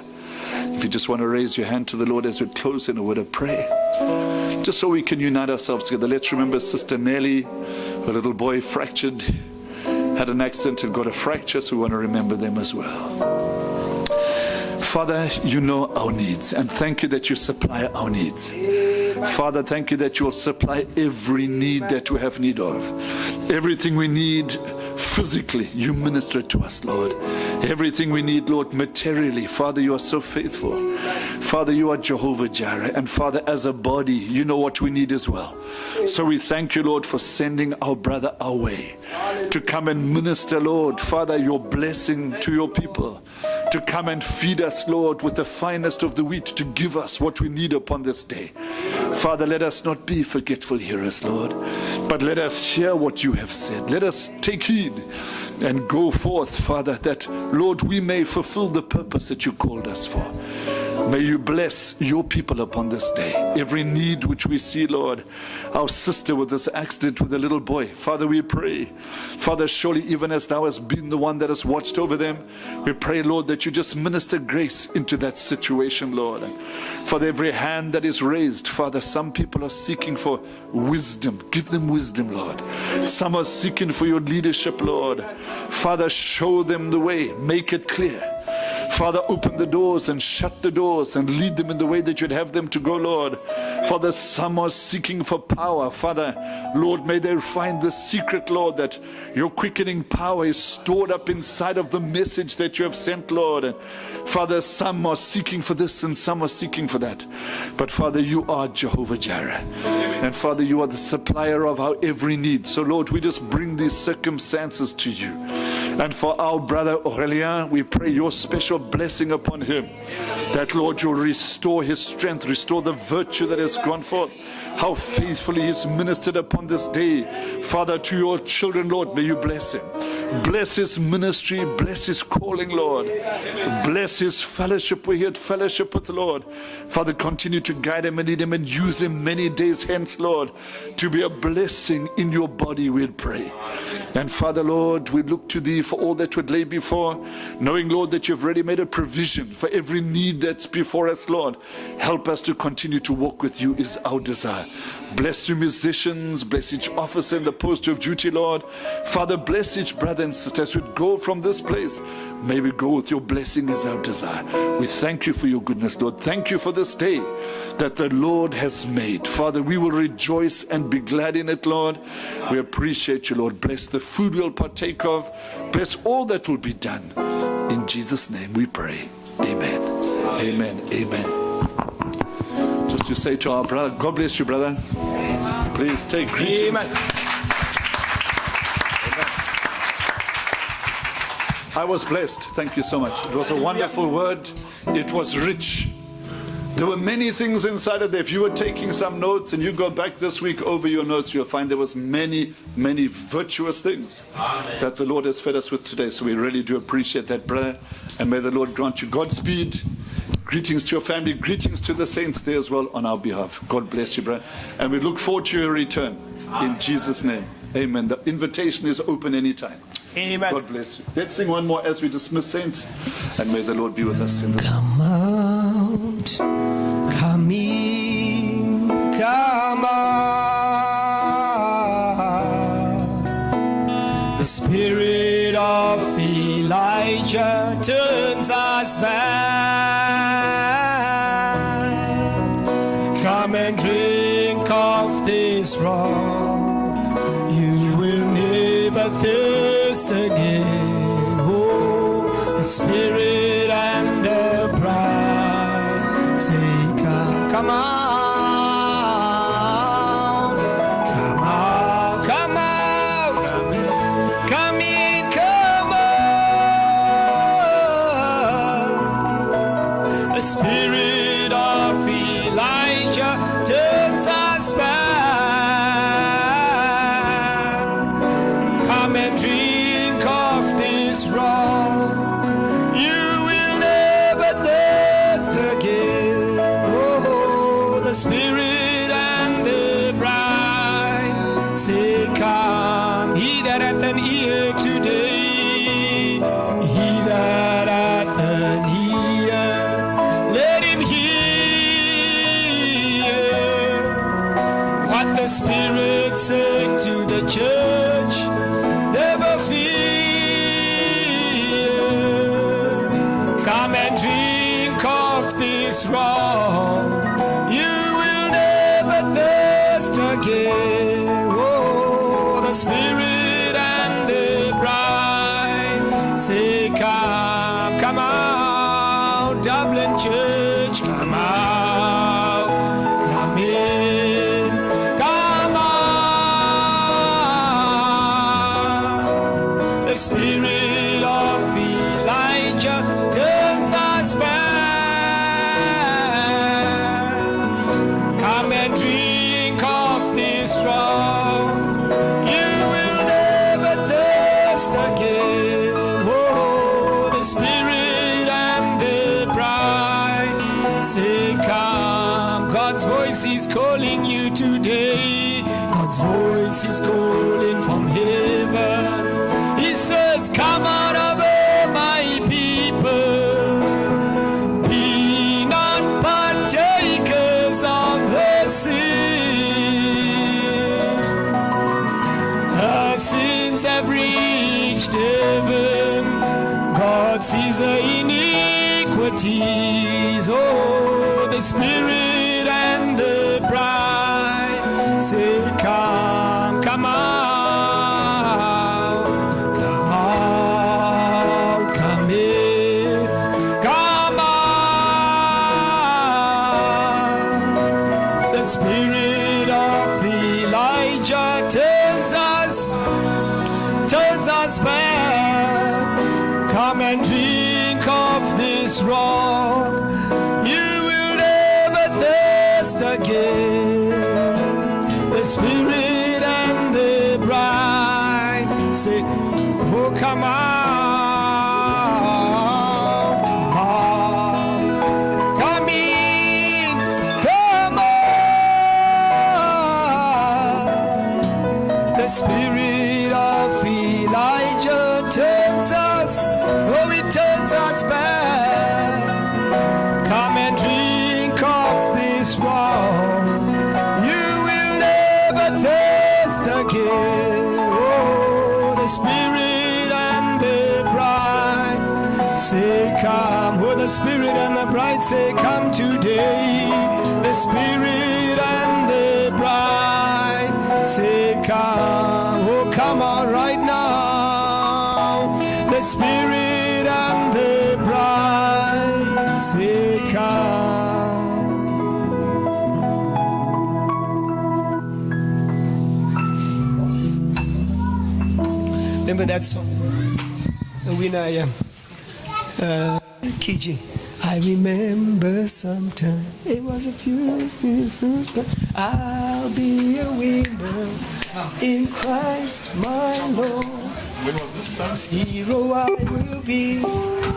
If you just want to raise your hand to the Lord as we close in a word of prayer, just so we can unite ourselves together. Let's remember Sister Nellie, her little boy fractured, had an accident and got a fracture, so we want to remember them as well. Father, you know our needs, and thank you that you supply our needs. Father, thank you that you will supply every need that we have need of. Everything we need physically, you minister to us, Lord. Everything we need, Lord, materially. Father, you are so faithful. Father, you are Jehovah Jireh. And Father, as a body, you know what we need as well. So we thank you, Lord, for sending our brother our way to come and minister, Lord, Father, your blessing to your people. To come and feed us, Lord, with the finest of the wheat, to give us what we need upon this day. Father, let us not be forgetful hearers, Lord, but let us hear what you have said. Let us take heed and go forth, Father, that, Lord, we may fulfill the purpose that you called us for. May you bless your people upon this day. Every need which we see, Lord, our sister with this accident with a little boy, Father, we pray, Father, surely even as thou hast been the one that has watched over them, we pray, Lord, that you just minister grace into that situation, Lord. And for every hand that is raised, Father, some people are seeking for wisdom. Give them wisdom, Lord. Some are seeking for your leadership, Lord. Father, show them the way. Make it clear. Father, open the doors and shut the doors and lead them in the way that you'd have them to go, Lord. Father, some are seeking for power. Father, Lord, may they find the secret, Lord, that your quickening power is stored up inside of the message that you have sent, Lord. And Father, some are seeking for this and some are seeking for that. But Father, you are Jehovah Jireh. And Father, you are the supplier of our every need. So Lord, we just bring these circumstances to you. And for our brother Aurelien, we pray your special blessing upon him. That, Lord, you'll restore his strength, restore the virtue that has gone forth. How faithfully he's ministered upon this day. Father, to your children, Lord, may you bless him. Bless his ministry, bless his calling, Lord. Bless his fellowship. We're here at fellowship with the Lord. Father, continue to guide him and lead him and use him many days hence, Lord, to be a blessing in your body, we'd pray. And Father, Lord, we look to thee for all that would lay before, knowing, Lord, that you've already made a provision for every need that's before us, Lord. Help us to continue to walk with you is our desire. Bless you musicians, bless each officer in the post of duty, Lord. Father, bless each brother and sister as we go from this place. May we go with your blessing as our desire. We thank you for your goodness, Lord. Thank you for this day that the Lord has made. Father, we will rejoice and be glad in it, Lord. We appreciate you, Lord. Bless the food we'll partake of. Bless all that will be done. In Jesus' name we pray. Amen. Amen. Amen. Just to say to our brother, God bless you, brother. Please take greetings. Amen. I was blessed. Thank you so much. It was a wonderful word. It was rich. There were many things inside of there. If you were taking some notes and you go back this week over your notes, you'll find there was many, many virtuous things that the Lord has fed us with today. So we really do appreciate that, brother. And may the Lord grant you Godspeed. Greetings to your family. Greetings to the saints there as well on our behalf. God bless you, brother. And we look forward to your return in Jesus' name. Amen. The invitation is open anytime. Amen. God bless you. Let's sing one more as we dismiss saints. And may the Lord be with us in this. Come out, come in, come out. The spirit of Elijah turns us back. Come and drink of this rock. You will never thirst again. Oh, the spirit and the bride say, come out, come out, come out, come in, come out. The spirit of Elijah turns us back. Come and drink of this rock. You will never thirst again. Oh, the spirit and the bride say, come. He that hath an ear today, he that hath an ear, let him hear what the Spirit said to the church. Never fear. Come and drink of this rock. You will never thirst again. Oh, the Spirit and the bride say, come, come out, Dublin Church, come out, come in, come out. The spirit of Elijah turns us back. Come and drink of this rock. You will never thirst again. Oh, the spirit and the bride say, come. God's voice is calling you today. God's voice is calling from heaven. He says, come out of her, my people. Be not partakers of her sins. Her sins have reached heaven. God sees her iniquities. Oh, the Spirit and the bride say, come, come out, come out, come in, come out. The spirit of Elijah turns us back. Come and drink of this rock. You will never thirst again. The spirit and the bride say, oh, come out, come in, come out. The spirit of Elijah turns us, oh, it turns us back. Come and drink of this rock. You will never thirst again. Oh, the spirit and the bride say, come. Oh, the spirit and the bride say, come today. The spirit and the bride say, come. Oh, come on right now. The spirit and the bride say come. Remember that song? When I am Kiji. I remember sometime, it was a few years ago, I'll be a winner in Christ my Lord. When was this song? Hero I will be.